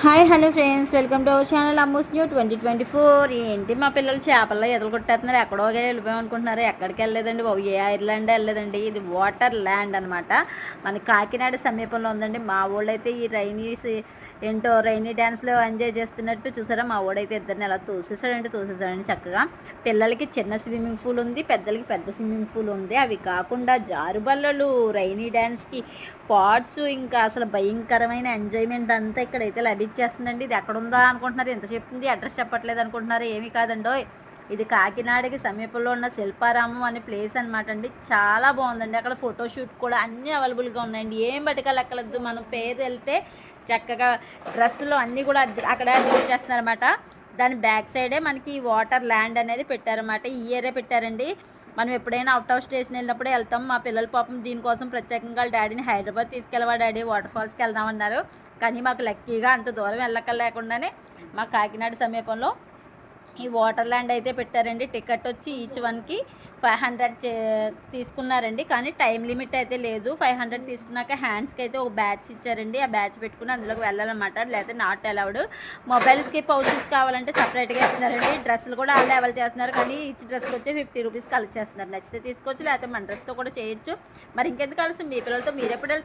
Hi hello friends, welcome to our channel Ammu's new 2024. ఏంటి మా పిల్లలు చేపల్లో ఎదురు కొట్టేస్తున్నారు, ఎక్కడో వెళ్ళిపోయాం అనుకుంటున్నారు. ఎక్కడికి వెళ్ళలేదండి బాబు, ఏ ఐర్లాండ్ వెళ్ళలేదండి. ఇది వాటర్ ల్యాండ్ అనమాట, మన కాకినాడ సమీపంలో ఉందండి. మా వాళ్ళు అయితే ఈ రైనీ డ్యాన్స్లో ఎంజాయ్ చేస్తున్నట్టు చూసారా. మా వాడైతే ఇద్దరిని ఎలా తోసేసాడండి చక్కగా. పిల్లలకి చిన్న స్విమ్మింగ్ పూల్ ఉంది, పెద్దలకి పెద్ద స్విమ్మింగ్ పూల్ ఉంది. అవి కాకుండా జారుబల్లలు, రైనీ డ్యాన్స్కి పాట్స్, ఇంకా అసలు భయంకరమైన ఎంజాయ్మెంట్ అంతా ఇక్కడైతే లభించేస్తుందండి. ఇది ఎక్కడుందా అనుకుంటున్నారు, ఎంత చెప్తుంది, అడ్రస్ చెప్పట్లేదు అనుకుంటున్నారు. ఏమీ కాదండో, ఇది కాకినాడకి సమీపంలో ఉన్న శిల్పారామం అనే ప్లేస్ అనమాట అండి. చాలా బాగుందండి. అక్కడ ఫోటోషూట్ కూడా అన్నీ అవైలబుల్గా ఉన్నాయండి. ఏం బతకాలక్కర్లేదు, మనం పేరు వెళ్తే చక్కగా డ్రెస్సులు అన్నీ కూడా అక్కడ చేస్తున్నారన్నమాట. దాని బ్యాక్ సైడే మనకి వాటర్ ల్యాండ్ అనేది పెట్టారన్నమాట. ఈ ఇయరే పెట్టారండి. మనం ఎప్పుడైనా అవుట్ ఆఫ్ స్టేషన్ వెళ్ళినప్పుడే వెళ్తాం. మా పిల్లల పాపం దీనికోసం ప్రత్యేకంగా డాడీని హైదరాబాద్ తీసుకెళ్ళవా డాడీ, వాటర్ ఫాల్స్కి వెళ్దామన్నారు. కానీ మాకు లక్కీగా అంత దూరం వెళ్ళకలేకుండానే మా కాకినాడ సమీపంలో ఈ వాటర్ ల్యాండ్ అయితే పెట్టారండి. టికెట్ వచ్చి ఈచ్ వన్కి 500 తీసుకున్నారండి. కానీ టైం లిమిట్ అయితే లేదు. 500 తీసుకున్నాక హ్యాండ్స్కి అయితే ఒక బ్యాచ్ ఇచ్చారండి. ఆ బ్యాచ్ పెట్టుకుని అందులోకి వెళ్ళాలన్నమాట, లేకపోతే నాట్ అలౌడ్. మొబైల్స్కి పౌచెస్ కావాలంటే సపరేట్గా ఇస్తున్నారండి. డ్రెస్సులు కూడా వాళ్ళు అవైల్ చేస్తున్నారు, కానీ ఈచ్ డ్రెస్కి వచ్చి 50 రూపీస్ కలెక్ట్ చేస్తున్నారు. నచ్చితే తీసుకోవచ్చు, లేకపోతే మన డ్రెస్తో కూడా చేయొచ్చు. మరి ఇంకెందుకు కలిసి మీ పిల్లలతో మీరు ఎప్పుడు